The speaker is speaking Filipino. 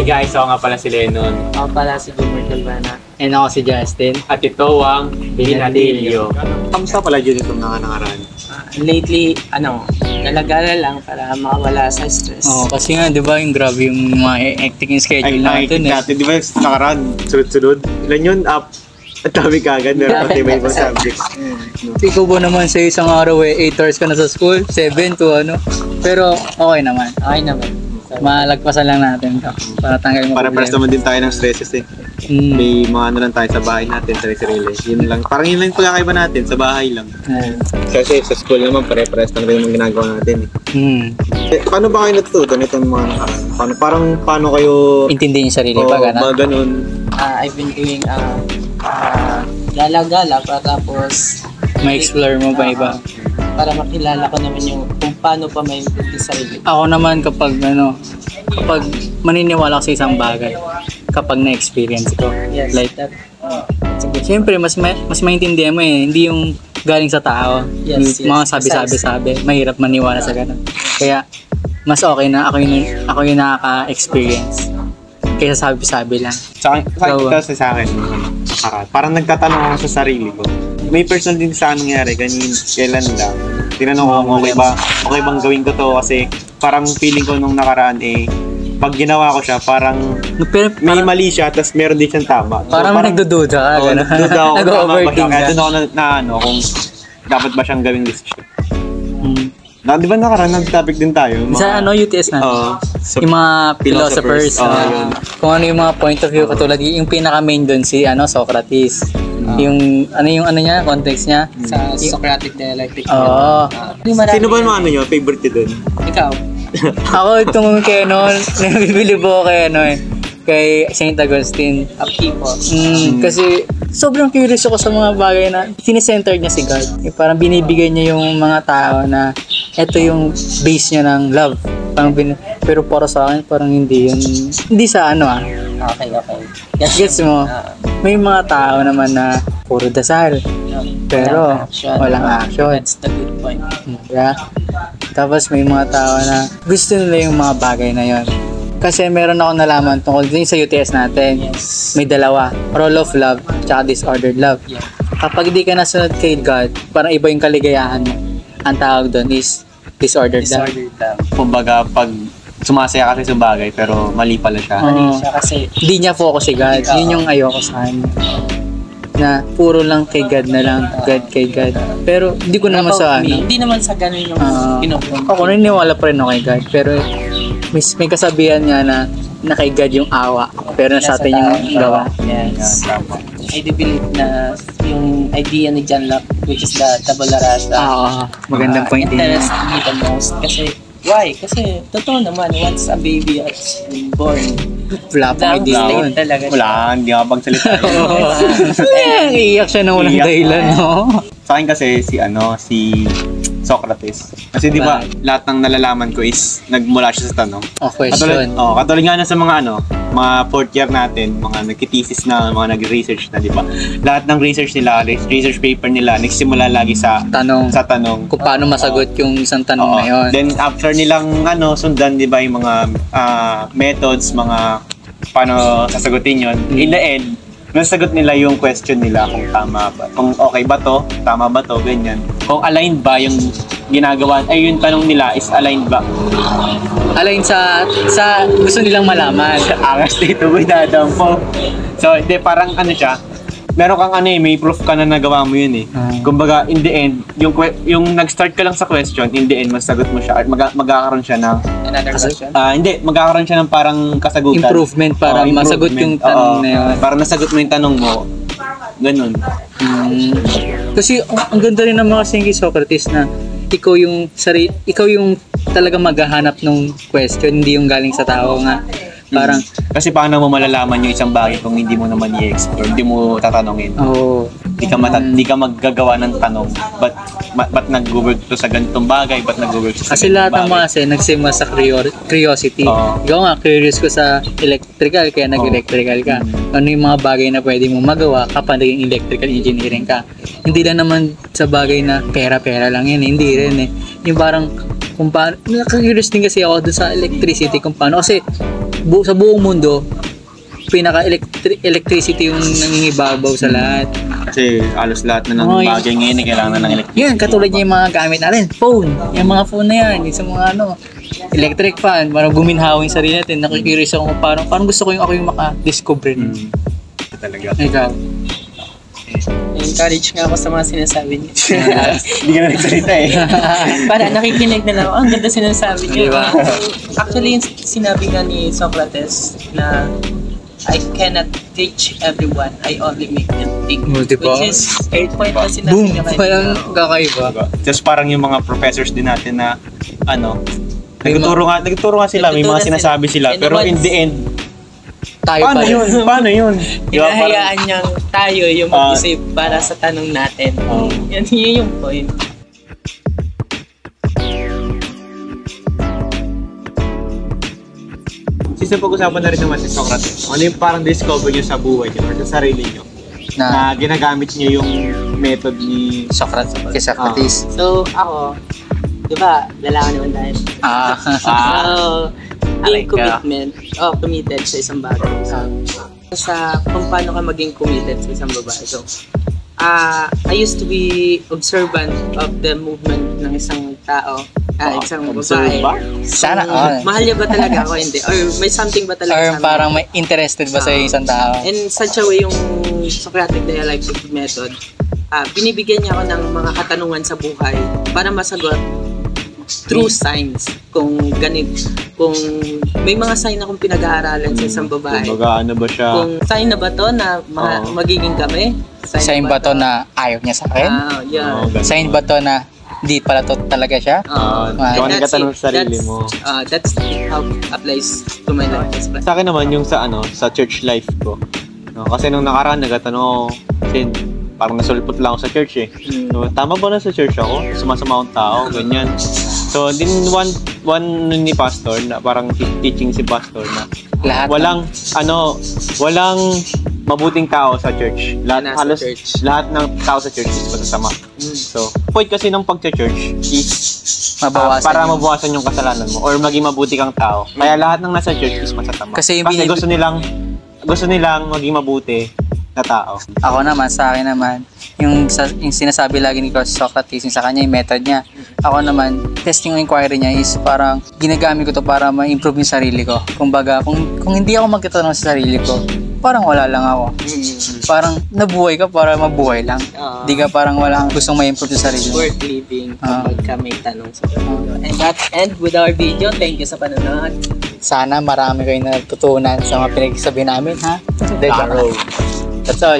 guys, ako nga pala si Lennon. Ako pala si Boomer Calvana. And ako si Justin. At ito ang Binadilyo. Kamusta pala dyan itong nakaraan? Lately, galagala lang para makawala sa stress. Kasi nga, di ba, yung grabe yung mga hectic yung schedule natin Di ba nakaraan, sunod-sunod? Ilan yun? At kami kagad, meron pati may ibang subjects. Ikaw ba naman sa isang araw 8 hours ka na sa school? 7 to Pero okay naman. Okay naman. Malagpasan lang natin to para tanggalin mo. Para naman din tayo ng stresses May mga lang tayo sa bahay natin, sarili. Yun lang. Parang yun lang yung pagkakaiba natin, sa bahay lang. Kasi sa school naman, pare-pares lang rin yung ginagawa natin. Paano ba kayo natutunan itong mga nakaraan? Paano kayo... Intindihin yung sarili pa, gano'n? Mga ganun. I've been doing gala-gala tapos... May explore mo ba iba? Para makilala ko naman kung paano pa may improve sa sarili. Ako naman kapag maniniwala ko sa isang bagay, kapag na-experience ko. Yes, like that. Siyempre, mas maintindihan mo hindi yung galing sa tao. Yes, mga sabi-sabi, mahirap maniwala sa ganun. Kaya, mas okay na ako yung nakaka-experience kaysa sabi-sabi lang. Sa akin, parang nagtatanong ako sa sarili ko. May personal din sa nangyari, kailan lang. Tinanong ko okay bang gawin ko to kasi parang feeling ko nung nakaraan pag ginawa ko siya, parang may mali siya, tapos meron din siyang tama. Parang nagdududa ka, gano'n. Nagdududa ako, nag-overthink ka. Kaya doon ako kung dapat ba siyang gawing decision. Di ba nakaraan, nag-topic din tayo? Sa UTS na? Yung mga philosophers. Kung ano yung mga point of view, katulad yung pinaka-main doon si Socrates. Yung niya, context niya. Sa Socratic dialectic. Sino ba yung nyo? Favorite ko doon? Ikaw? Ako itong kay nabibili po kay Saint Augustine. Kasi sobrang curious ako sa mga bagay na sinecentered niya si God. Parang binibigay niya yung mga tao na ito yung base niya ng love. Pero para sa akin, parang hindi yun. Hindi sa Okay. Gets mo? May mga tao naman na puro dasal. Pero walang action. That's the good point. Yeah. Tapos may mga tao na gusto nila yung mga bagay na yon. Kasi meron ako nalaman tungkol din sa UTS natin. Yes. May dalawa. Role of love tsaka disordered love. Yeah. Kapag di ka nasunod kay God, parang iba yung kaligayahan mo. Ang tawag doon is disordered love. Kumbaga, pag sumasaya kasi sa bagay, pero mali pala siya. Mali siya kasi hindi niya focus si God. Yun yung ayoko sa kanya. Na puro lang kay God na lang. God kay God. Pero hindi ko naman sa hindi naman sa ganun yung pinupunta. Ako naniniwala pa rin ako kay God. Pero may kasabihan niya na kay God yung awa. Pero nasa atin yung gawa. Yes. I do believe na yung idea ni John Locke, which is the tabula rasa. Magandang point din. Interests me the most. Why? Kasi totoo naman, once a baby is born, wala pang idea yun. Wala, hindi ka pagsalita. Iiyak siya ng walang dahilan, no? Sa akin kasi si Socrates. Kasi di ba lahat ng nalalaman ko is nagmula siya sa tanong. Question. Katulad nga na sa mga mga fourth year natin, mga nagki-thesis na, mga nag-research na, di ba? Lahat ng research nila, research paper nila, nagsimula lagi sa tanong. Kung paano masagot yung isang tanong na yun. Then after nilang sundan, di ba, yung mga methods, mga paano sasagutin yun. In the end, nasagot nila yung question nila kung tama ba. Kung okay ba to, tama ba to, ganyan. Kung aligned ba yung ginagawa, yung tanong nila is aligned ba? Aligned sa gusto nilang malaman. Angas dito, dadam po. So, hindi, parang siya, meron kang may proof ka na nagawa mo yun Kumbaga, in the end, yung nag-start ka lang sa question, in the end, masagot mo siya at magkakaroon siya ng another question? Hindi, magkakaroon siya ng parang kasagutan. Improvement para masagot yung tanong na yun. Para nasagot mo yung tanong mo. Ganun. Kasi ang ganda rin naman kasi kay Socrates na ikaw yung talaga maghahanap ng question, hindi yung galing sa tao nga. Parang kasi paano mo malalaman yung isang bagay kung hindi mo naman i-explore, hindi mo tatanungin. Hindi ka maggagawa ng tanong. Ba't nag-work to sa ganitong bagay? Ba't nag-work sa kasi lahat ng mga nagsimula sa curiosity. Ikaw nga, curious ko sa electrical, kaya nag-electrical ka. Ano yung mga bagay na pwede mo magawa kapag naging electrical engineering ka? Hindi lang naman sa bagay na pera-pera lang yan. Hindi rin Yung parang, kung paano, nakakurious din kasi ako doon sa electricity kung paano. Kasi sa buong mundo, pinaka-electricity yung nangingibabaw sa lahat. Kasi halos lahat na ng Okay. bagay ngayon kailangan na ng electric. Yan, katulad niya yung mga gamit natin. Phone. Yung mga phone na yan. Yung sa mga electric fan. Parang guminhawa yung sarili natin. Nakikurious ako kung parang gusto ko yung ako yung maka-discover. Talaga. Ikaw. Na-encourage nga ako sa mga sinasabi niyo. Hindi ka na nagsalita eh. Para nakikinig na lang ako. Ang ganda sinasabi niyo. Diba? Actually, yung sinabi nga ni Socrates na I cannot teach everyone. I only make them think. Oh, diba? Which is third point na sinabi Boom! niya Parang kakaiba. Just parang yung mga professors din natin na nagtuturo nga sila, may mga sinasabi sila, pero in the end, Tayo paano pa rin. yun? Paano yun? Diba, Hinahayaan niyang tayo yung mag-isip para sa tanong natin. Yun yung point. Since pag-usapan na rin naman si Socrates, ano yung parang discover nyo sa buhay nyo or sa sarili nyo? Na ginagamit nyo yung method ni Socrates. So, ako, di ba, lalaki naman tayo. So, being committed sa isang bagay. Sa kung paano ka maging committed sa isang babae. So, I used to be observant of the movement ng isang tao, isang babae. Sana Kung mahal niya ba talaga ako, hindi? Or may something ba talaga Or sa amin? parang may interested ba sa isang tao? In such a way, yung Socratic dialectic method, binibigyan niya ako ng mga katanungan sa buhay para masagot through signs. Kung may mga sign akong pinag-aaralan sa isang babae. Kumbaga, ano ba siya? Kung sign na ba to na magiging kami? Sign ba to na ayaw niya sa akin? Yeah. Sign ba to na di pala to talaga siya? Kung ano ka tanong sa sarili mo. That's how applies to my life. Sa akin naman yung sa church life ko. No, kasi nung nakaraan nagtatanong ako, kasi parang nasulpot lang ako sa church eh. So, tama ba na sa church ako? Sumasama akong tao, ganyan. So, din one ni pastor na parang teaching si pastor na walang mabuting tao sa church. Lahat ng tao sa church is masasama. So, point kasi ng pag-church is para mabawasan yung kasalanan mo or maging mabuti kang tao. Kaya lahat ng nasa church is masasama. Kasi gusto nilang maging mabuti na tao. Ako naman, sa akin naman, yung sinasabi lagi ni Socrates, yung sa kanya yung method niya. Ako naman, testing o inquiry niya is parang ginagamit ko to para ma-improve yung sarili ko. Kumbaga, kung hindi ako magtatanong sa sarili ko, parang wala lang ako. Parang nabuhay ka para mabuhay lang. Di ka parang wala kang gustong ma-improve sa sarili mo. Worth living kapag ka may tanong sa video. And that's end with our video. Thank you sa panonood. Sana marami kayong natutunan sa mga pinagsasabi namin, ha? That's all.